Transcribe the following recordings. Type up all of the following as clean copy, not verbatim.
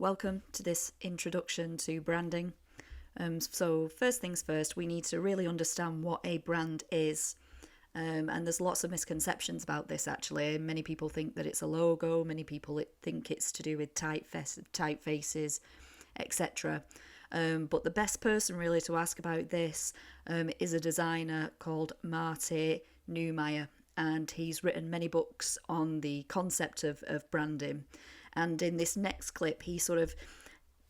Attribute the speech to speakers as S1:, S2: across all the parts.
S1: Welcome to this introduction to branding. So first things first, we need to really understand what a brand is. And there's lots of misconceptions about this actually. Many people think that it's a logo, many people think it's to do with typefaces, etc. But the best person really to ask about this is a designer called Marty Neumeyer, and he's written many books on the concept of branding. And in this next clip, he sort of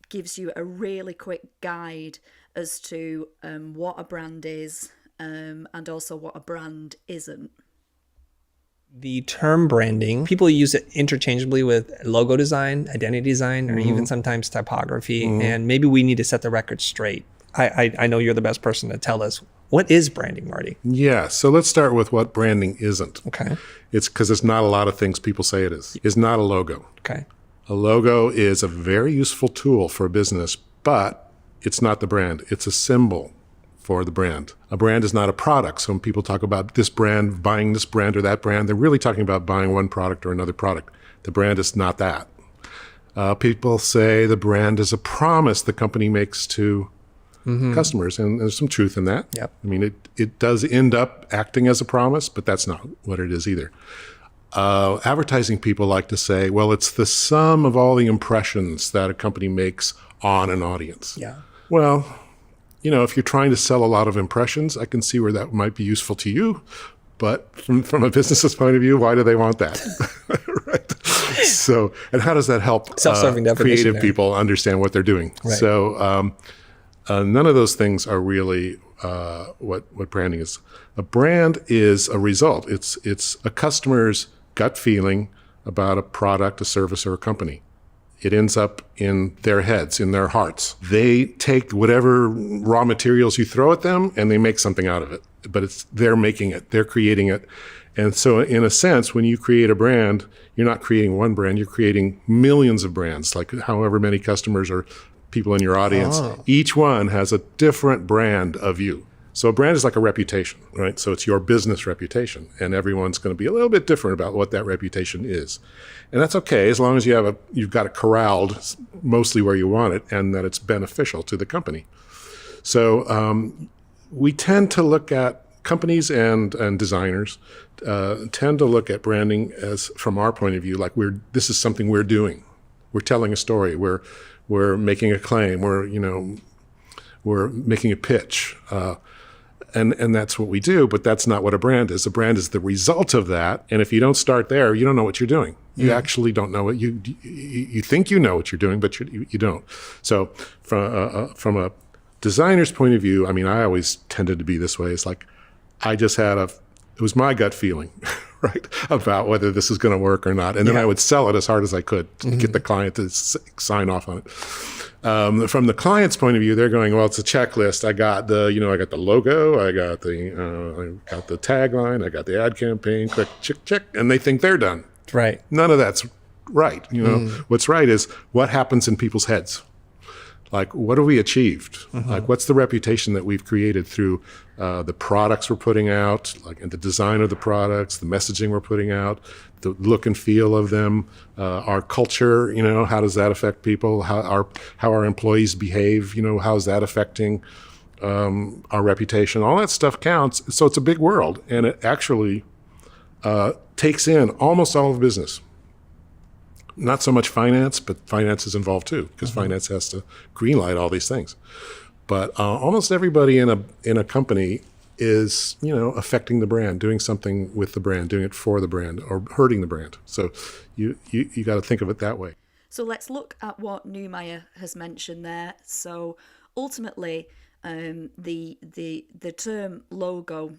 S1: gives you a really quick guide as to what a brand is and also what a brand isn't.
S2: The term branding, people use it interchangeably with logo design, identity design, or even sometimes typography. And maybe we need to set the record straight. I know you're the best person to tell us. What is branding, Marty?
S3: Yeah, so let's start with what branding isn't.
S2: Okay.
S3: It's because it's not a lot of things people say it is. It's not a logo.
S2: Okay.
S3: A logo is a very useful tool for a business, but it's not the brand. It's a symbol for the brand. A brand is not a product. So when people talk about this brand, buying this brand or that brand, they're really talking about buying one product or another product. The brand is not that. People say the brand is a promise the company makes to customers, and there's some truth in that.
S2: Yep.
S3: I mean, it does end up acting as a promise, but that's not what it is either. Advertising people like to say, well, it's the sum of all the impressions that a company makes on an audience.
S2: Yeah.
S3: Well, if you're trying to sell a lot of impressions, I can see where that might be useful to you. But from a business's point of view, why do they want that? Right. So, and how does that help
S2: Self-serving definition
S3: creative
S2: there.
S3: people understand what they're doing?
S2: Right.
S3: So none of those things are really what branding is. A brand is a result. It's a customer's gut feeling about a product, a service, or a company. It ends up in their heads, in their hearts. They take whatever raw materials you throw at them and they make something out of it. But they're making it, they're creating it. And so in a sense, when you create a brand, you're not creating one brand, you're creating millions of brands, like however many customers or people in your audience.
S2: Oh.
S3: Each one has a different brand of you. So a brand is like a reputation, right? So it's your business reputation, and everyone's going to be a little bit different about what that reputation is. And that's okay as long as you've got it corralled mostly where you want it and that it's beneficial to the company. So we tend to look at companies and designers tend to look at branding as, from our point of view, like this is something we're doing. We're telling a story. We're making a claim. We're making a pitch. And that's what we do, but that's not what a brand is. A brand is the result of that. And if you don't start there, you don't know what you're doing. You actually don't know what you think you know what you're doing, but you don't. So from a designer's point of view, I mean, I always tended to be this way. It's like, it was my gut feeling, right, about whether this is going to work or not. And then I would sell it as hard as I could to get the client to sign off on it. From the client's point of view, they're going, well, it's a checklist. I got the logo, I got the tagline, I got the ad campaign, click, check, and they think they're done.
S2: Right.
S3: None of that's right. What's right is what happens in people's heads. Like, what have we achieved? Like, what's the reputation that we've created through the products we're putting out, like the design of the products, the messaging we're putting out, the look and feel of them, our culture, how does that affect people? How our employees behave, how is that affecting our reputation? All that stuff counts. So it's a big world, and it actually takes in almost all of business. Not so much finance, but finance is involved too, because finance has to greenlight all these things. But almost everybody in a company is, affecting the brand, doing something with the brand, doing it for the brand, or hurting the brand. So you got to think of it that way.
S1: So let's look at what Neumeyer has mentioned there. So ultimately, the term logo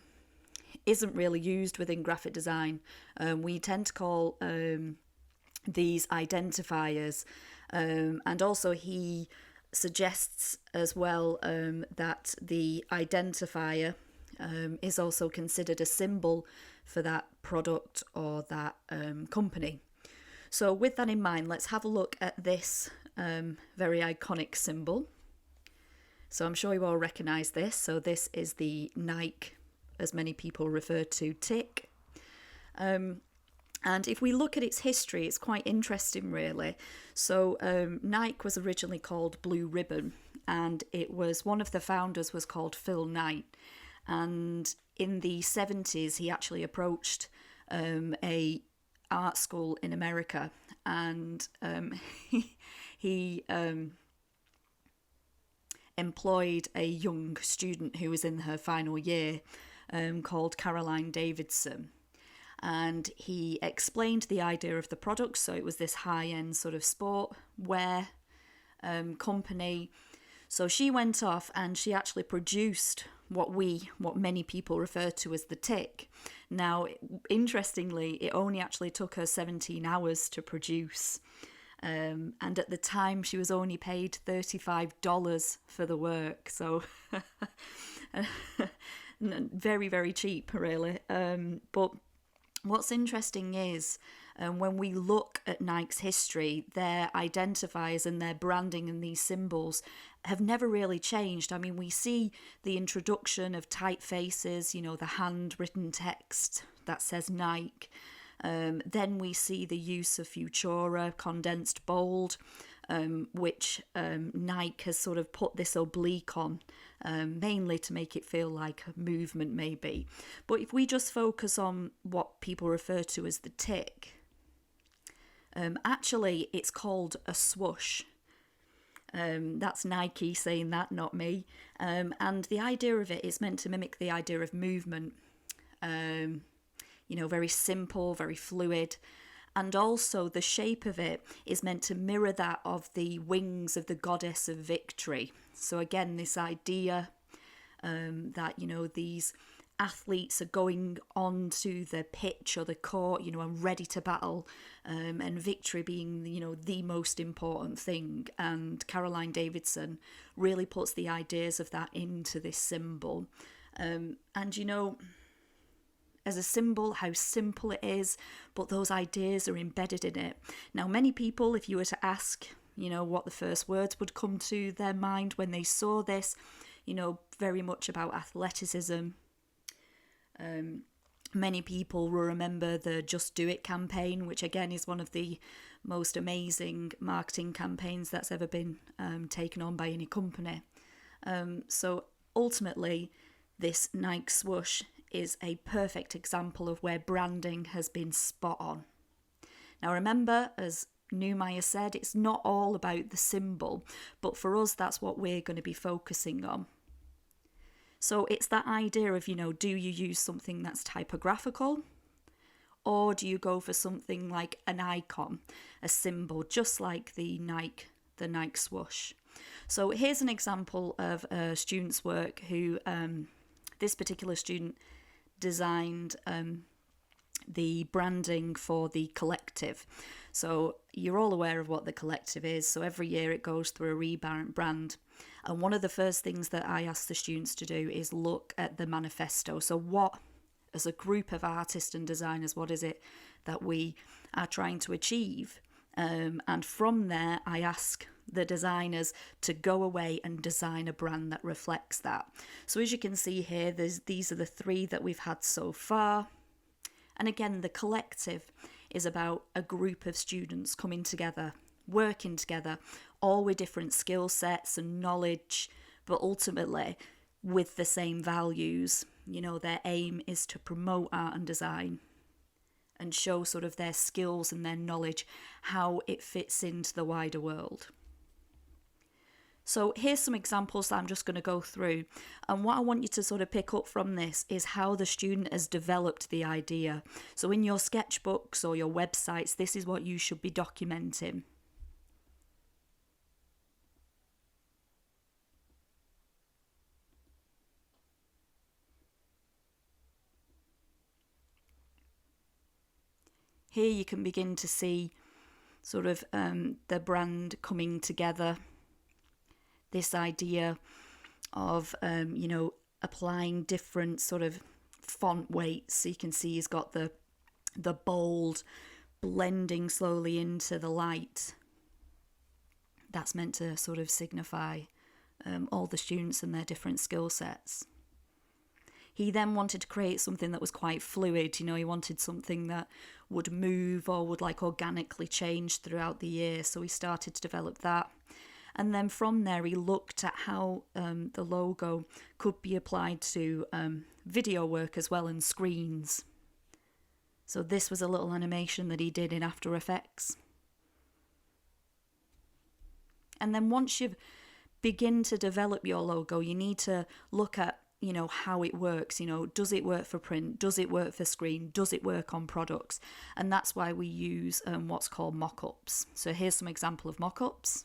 S1: isn't really used within graphic design. We tend to call these identifiers, and also he suggests as well that the identifier is also considered a symbol for that product or that company. So with that in mind, let's have a look at this very iconic symbol. So I'm sure you all recognise this. So this is the Nike, as many people refer to, tick. And if we look at its history, it's quite interesting, really. So Nike was originally called Blue Ribbon, and it was one of the founders was called Phil Knight. And in the 70s, he actually approached a art school in America, and he employed a young student who was in her final year called Caroline Davidson. And he explained the idea of the product. So it was this high-end sort of sport wear company. So she went off and she actually produced what many people refer to as the tick. Now, interestingly, it only actually took her 17 hours to produce. And at the time, she was only paid $35 for the work. So very, very cheap, really. But what's interesting is when we look at Nike's history, their identifiers and their branding and these symbols have never really changed. I mean, we see the introduction of typefaces, the handwritten text that says Nike. Then we see the use of Futura, condensed bold, which Nike has sort of put this oblique on, mainly to make it feel like a movement maybe. But if we just focus on what people refer to as the tick, actually it's called a swoosh. That's Nike saying that, not me. And the idea of it is meant to mimic the idea of movement. Very simple, very fluid. And also the shape of it is meant to mirror that of the wings of the goddess of victory. So again, this idea that, these athletes are going onto the pitch or the court, and ready to battle, and victory being, the most important thing. And Caroline Davidson really puts the ideas of that into this symbol. As a symbol, how simple it is, but those ideas are embedded in it. Now, many people, if you were to ask, what the first words would come to their mind when they saw this, very much about athleticism. Many people will remember the Just Do It campaign, which again is one of the most amazing marketing campaigns that's ever been taken on by any company. So ultimately, this Nike swoosh is a perfect example of where branding has been spot on. Now remember, as Newmeyer said, it's not all about the symbol, but for us that's what we're going to be focusing on. So it's that idea of, do you use something that's typographical, or do you go for something like an icon, a symbol, just like the Nike swoosh? So here's an example of a student's work who, this particular student designed the branding for the collective. So you're all aware of what the collective is. So every year it goes through a rebrand. And one of the first things that I ask the students to do is look at the manifesto. So what, as a group of artists and designers, what is it that we are trying to achieve? And from there, I ask the designers to go away and design a brand that reflects that. So as you can see here, these are the three that we've had so far. And again, the collective is about a group of students coming together, working together, all with different skill sets and knowledge, but ultimately with the same values. Their aim is to promote art and design and show sort of their skills and their knowledge, how it fits into the wider world. So here's some examples that I'm just going to go through. And what I want you to sort of pick up from this is how the student has developed the idea. So in your sketchbooks or your websites, this is what you should be documenting. Here you can begin to see sort of the brand coming together. This idea of, applying different sort of font weights. So you can see he's got the bold blending slowly into the light. That's meant to sort of signify all the students and their different skill sets. He then wanted to create something that was quite fluid. He wanted something that would move or would like organically change throughout the year. So he started to develop that. And then from there, he looked at how the logo could be applied to video work as well and screens. So this was a little animation that he did in After Effects. And then once you begin to develop your logo, you need to look at, how it works. Does it work for print? Does it work for screen? Does it work on products? And that's why we use what's called mock-ups. So here's some example of mock-ups.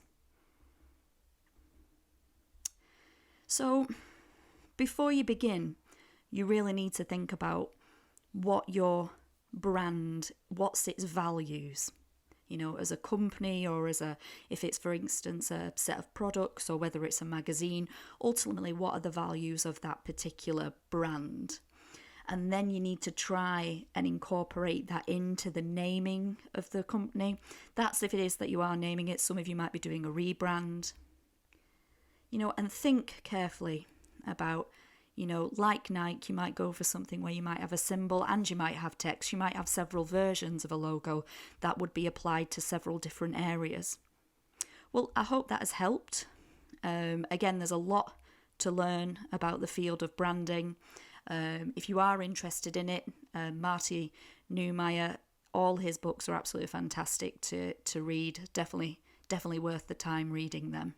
S1: So before you begin, you really need to think about what your brand, what's its values, as a company, or if it's, for instance, a set of products, or whether it's a magazine. Ultimately, what are the values of that particular brand? And then you need to try and incorporate that into the naming of the company. That's if it is that you are naming it. Some of you might be doing a rebrand. And think carefully about, like Nike, you might go for something where you might have a symbol and you might have text. You might have several versions of a logo that would be applied to several different areas. Well, I hope that has helped. Again, there's a lot to learn about the field of branding. If you are interested in it, Marty Neumeyer, all his books are absolutely fantastic to read. Definitely worth the time reading them.